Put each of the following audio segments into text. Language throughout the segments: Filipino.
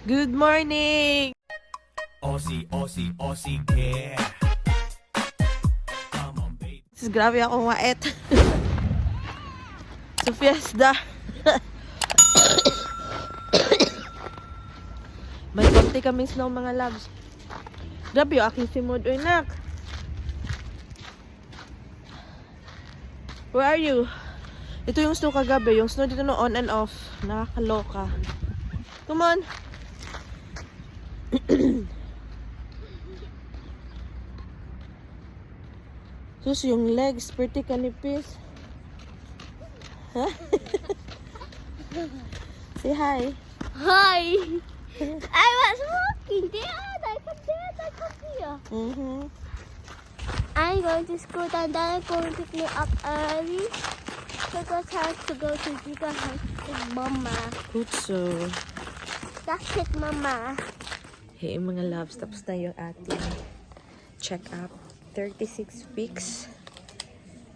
Good morning! Aussie, Aussie, Aussie, yeah. Come on, baby. Grabe ako mait. Sa fiesta. May konti kaming snow mga loves. Grabe yung aking simod. Uy, nak. Where are you? Ito yung snow kagabi. Yung snow dito no on and off. Nakakaloka. Come on. Sus, yung legs, pretty kanipis. Huh? Say hi. Hi! I was walking there, I come here. I'm going to school and then I'm going to pick me up early. Because I have to go to Giga House with Mama. Good so. That's it, Mama. Hey mga loves, tapos na yung ating check-up. 36 weeks.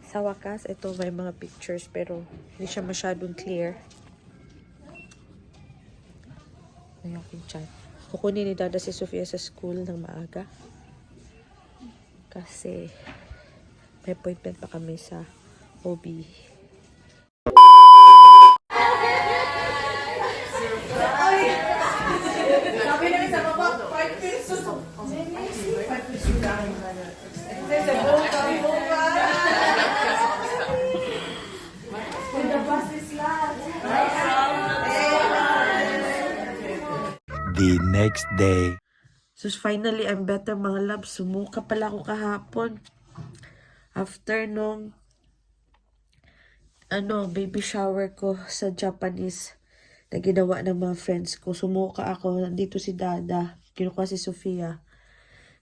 Sa wakas, ito may mga pictures pero hindi siya masyadong clear. May aking chat. Kukunin ni Dada si Sofia sa school ng maaga. Kasi may appointment pa kami sa OB. The next day. So finally, I'm better mga loves. Sumuka pala ako kahapon. After nung baby shower ko sa Japanese na ginawa ng mga friends ko. Sumuka ako. Nandito si Dada. Kinukuha si Sofia.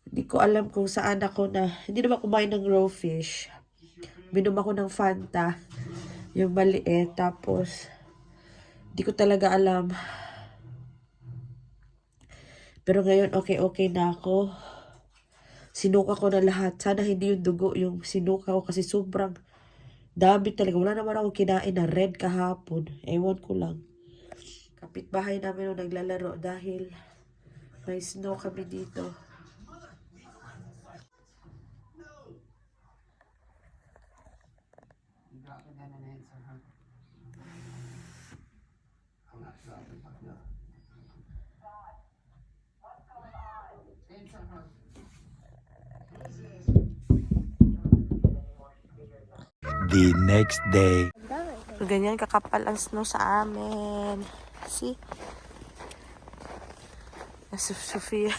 Hindi ko alam kung saan ako na. Hindi naman kumain ng raw fish. Binom ako ng Fanta. Yung maliit. Tapos, hindi ko talaga alam. Pero ngayon, okay na ako. Sinuka ko na lahat. Sana hindi yung dugo yung sinuka ko kasi sobrang dami talaga. Wala naman ako kinain na red kahapon. Ewan ko lang. Kapitbahay namin nung naglalaro dahil may snow kami dito. The next day. So, ganyan kakapal ang snow sa amin. See? Nasa Sofia.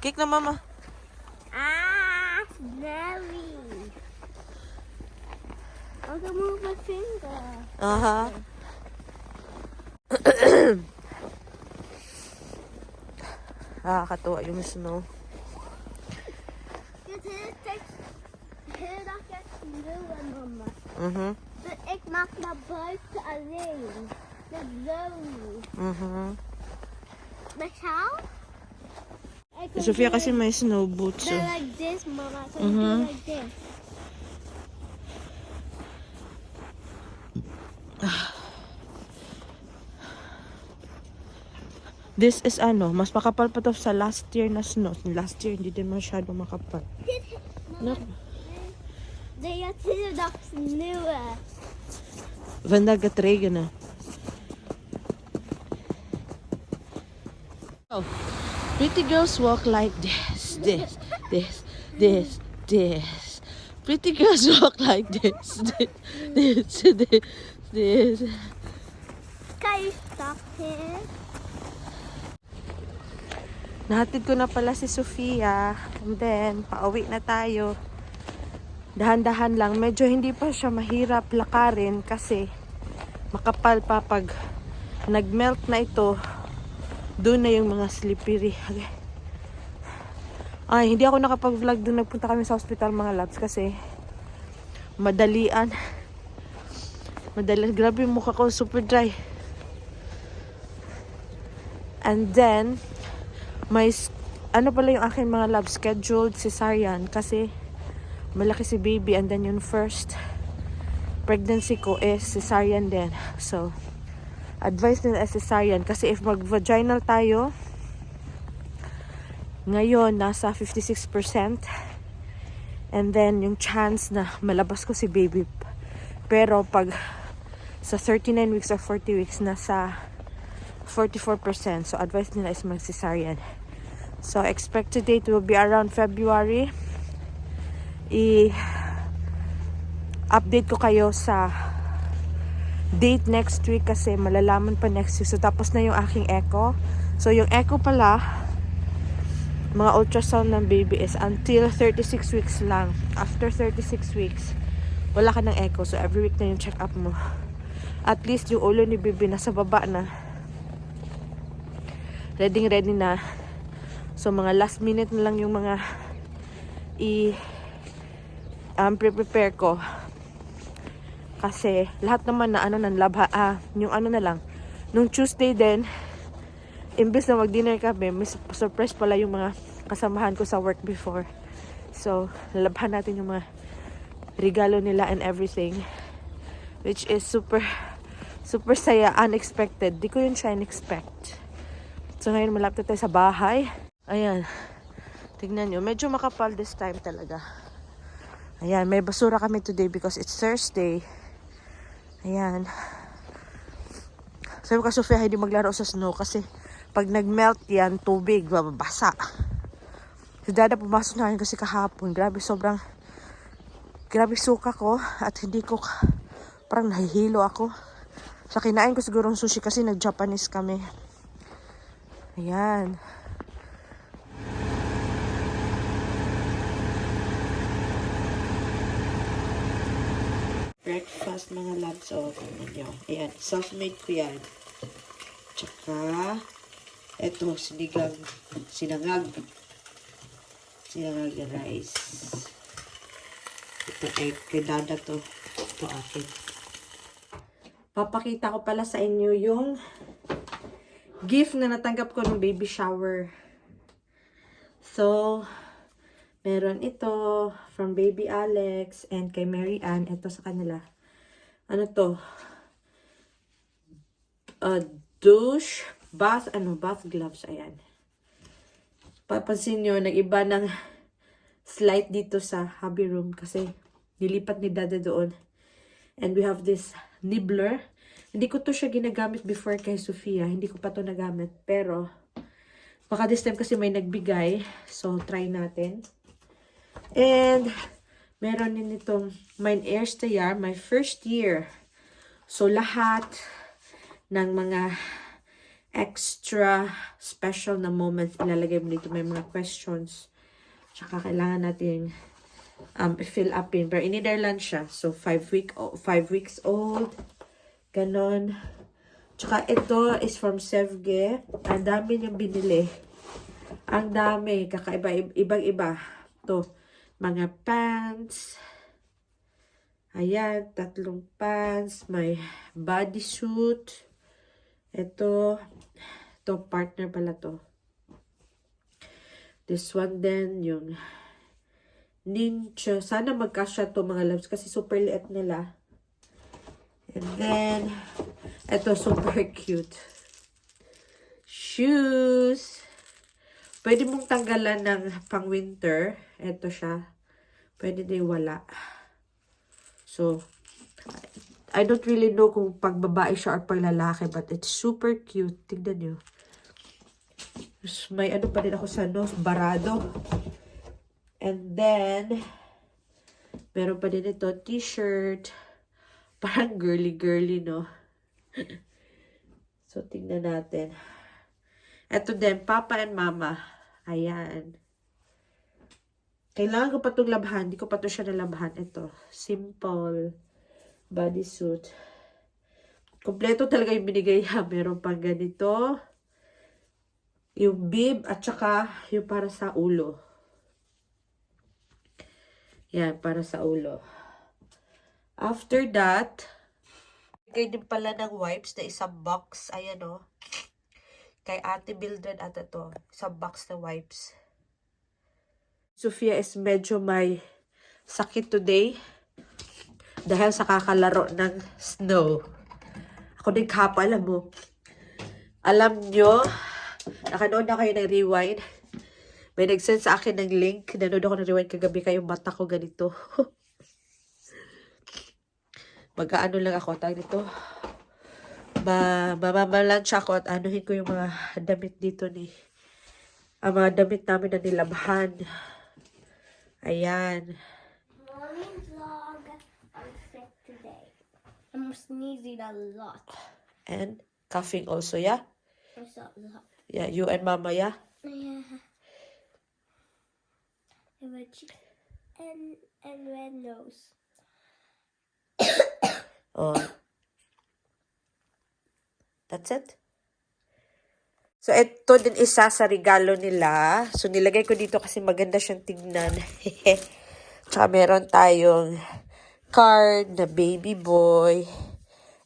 Cake na mama. Ah, smelly. I can move my finger. Aha. Nakakatuwa yung snow. Heel dat ik sneeuwen, Mama. Mhm. Dus ik maak naar buiten alleen. Met blauw. Mhm. Met jou? Sofia kasi may snow boots. They're So. like this, Mama. So you do like this. This is mas makapal pa to sa last year na snow. Last year hindi din masyado makapal. No. Det är tio dags nu. Vandaag het regenen. Oh. Pretty girls walk like this. Pretty girls walk like this. Kan je stop here? Nahatid ko na pala si Sofia. And then, pauwi na tayo. Dahan-dahan lang. Medyo hindi pa siya mahirap lakarin kasi makapal pa pag nag-melt na ito. Doon na yung mga slippery. Okay. Ay, hindi ako nakapag-vlog doon. Nagpunta kami sa hospital mga loves kasi madalian. Grabe yung mukha ko. Super dry. And then, may pala yung akin mga love scheduled cesarean kasi malaki si baby and then yung first pregnancy ko is cesarean din. So, advice nila is cesarean. Kasi if mag-vaginal tayo, ngayon, nasa 56%. And then, yung chance na malabas ko si baby. Pero, pag sa 39 weeks or 40 weeks, nasa 44%. So, advice nila is mag-cesarean. So, expected date will be around February. I-update ko kayo sa date next week kasi malalaman pa next week. So, tapos na yung aking echo. So, yung echo pala, mga ultrasound ng baby is until 36 weeks lang. After 36 weeks, wala ka ng echo. So, every week na yung check-up mo. At least yung ulo ni baby nasa baba na. Ready na. So, mga last minute na lang yung mga prepare ko. Kasi, lahat naman na ng yung na lang. Nung Tuesday din, imbes na mag-dinner kami, may surprise pala yung mga kasamahan ko sa work before. So, lalabhan natin yung mga regalo nila and everything. Which is super saya, unexpected. Di ko yun siya in-expect. So, ngayon malapit tayo sa bahay. Ayan. Tignan nyo. Medyo makapal this time talaga. Ayan. May basura kami today because it's Thursday. Ayan. Sabi ko, Sofia, hindi maglaro sa snow kasi pag nag-melt yan, tubig, mababasa. Si Dada pumasok na kasi kahapon. Grabe, grabe suka ko at hindi ko, parang nahihilo ako. Sa kinain ko siguro ng sushi kasi nag-Japanese kami. Ayan. Breakfast mga loves. O, tingnan nyo. Ayan, self-made ko yan. Tsaka, eto, sinangag na rice. Ito kay Dada to. Ito akin. Papakita ko pala sa inyo yung gift na natanggap ko ng baby shower. So, meron ito from Baby Alex and kay Mary Ann. Ito sa kanila. Ano to? Douche, bath gloves. Ayan. Papansin nyo, nag-iba ng slide dito sa hubby room kasi nilipat ni Dada doon. And we have this nibbler. Hindi ko to siya ginagamit before kay Sofia. Hindi ko pa to nagamit. Pero, baka this time kasi may nagbigay. So, try natin. And, meron din itong mein erste Jahr, my first year. So, lahat ng mga extra special na moments ilalagay mo dito. May mga questions. Tsaka kailangan natin fill up in. Pero in Netherlands siya. So, 5 weeks old. Ganon. Tsaka ito is from Sevge. Ang dami niyang binili. Ang dami. Kakaiba. Ibang-iba. Ito. Mga pants. Ayan. 3 pants. May bodysuit. Ito. Ito. Partner pala to. This one din. Yung ninja. Sana magkasya to mga loves. Kasi super liit nila. And then, ito super cute. Shoes. Pwede mong tanggalan ng pang winter. Ito siya. Pwede din wala. So, I don't really know kung pag babae siya or pag lalaki. But it's super cute. Tignan nyo. May ano pa rin ako sa nose. Barado. And then, meron pa din ito. T-shirt. Parang girly-girly, no? So, tingnan natin. Ito din, Papa and Mama. Ayan. Kailangan ko pa itong labhan. Hindi ko pa ito siya nalabhan. Ito. Simple. Bodysuit. Kompleto talaga yung binigay niya. Meron pang ganito. Yung bib at saka yung para sa ulo. Yan, para sa ulo. After that, bigay din pala ng wipes na isang box. Ayan o. Kay Ate Mildred at ito. Isang box na wipes. Sofia is medyo may sakit today. Dahil sa kakalaro ng snow. Ako din kapa, alam mo. Alam nyo, nakanood na kayo ng Rewind. May nag-send sa akin ng link. Nanood ako ng Rewind kagabi, kayong mata ko ganito. Mag-ano lang ako, tawag nito. Mamamalansya ako at anuhin ko yung mga damit dito ni. Ang mga damit namin na nilabhan. Ayan. Morning vlog. I'm sick today. I'm sneezing a lot. And coughing also, yeah? It's a lot. Yeah, you and mama, yeah? Yeah. And my cheek and red nose. Oh. That's it. So, ito din isa sa regalo nila. So, nilagay ko dito kasi maganda siyang tignan. Tsaka meron tayong card na baby boy.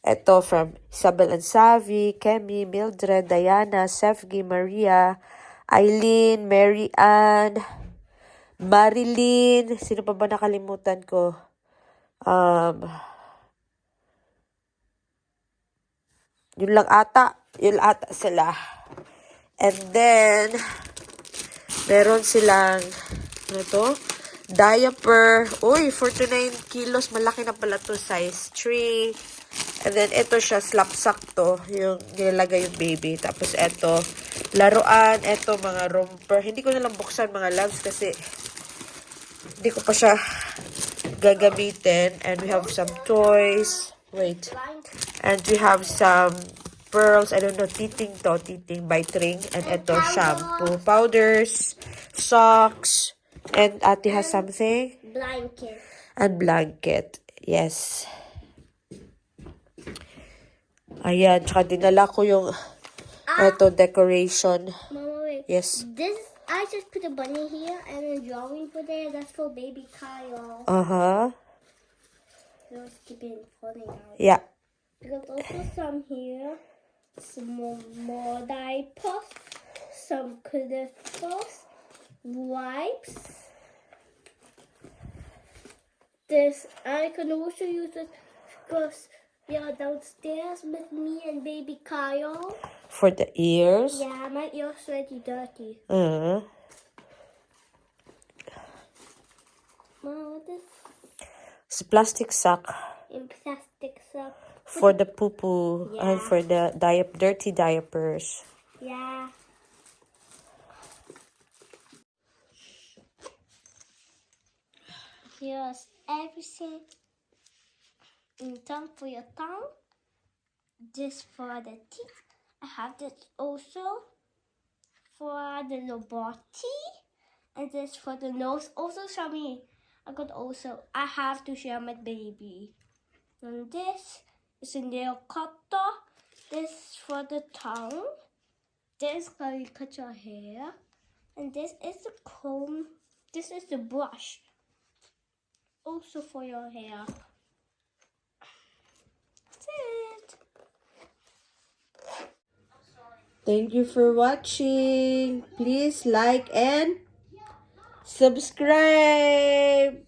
Ito from Isabel and Savi, Kemi, Mildred, Diana, Sefgi, Maria, Eileen, Mary Ann, Marilyn. Sino pa ba nakalimutan ko? Yun lang ata. Yun ata sila. And then, meron silang, ano to? Diaper. Uy, 49 kilos. Malaki na pala to. Size 3. And then, ito siya. Slapsack to. Yung nilalagay yung baby. Tapos, ito. Laruan. Ito, mga romper. Hindi ko nalang buksan mga loves kasi hindi ko pa siya gagamitin. And we have some toys. Wait. And we have some pearls. I don't know. Titing to. Titing by Tring. And ito, shampoo. Powders. Socks. And ate has something. Blanket. And blanket. Yes. Ayan. Tsaka dinala ko yung ito, decoration. Mama, wait. Yes. This, I just put a bunny here and a drawing for there. That's for baby Kyle. Uh-huh. Let's keep it falling out. Yeah. There's also some here. Some more diapers. Some clippers. Wipes. This, I can also use it because we are downstairs with me and baby Kyle. For the ears. Yeah, my ears already dirty. Uh-huh. Mom, this It's a plastic sack in plastic stuff. for the poo-poo and Yeah. for the dirty diapers. Yeah. Here's everything in time for your tongue. This for the teeth. I have this also for the little body. And this for the nose. Also show me. I have to share my baby. And this is a nail cutter. This for the tongue. This how you cut your hair. And this is the comb. This is the brush. Also for your hair. That's it. Thank you for watching. Please like and subscribe.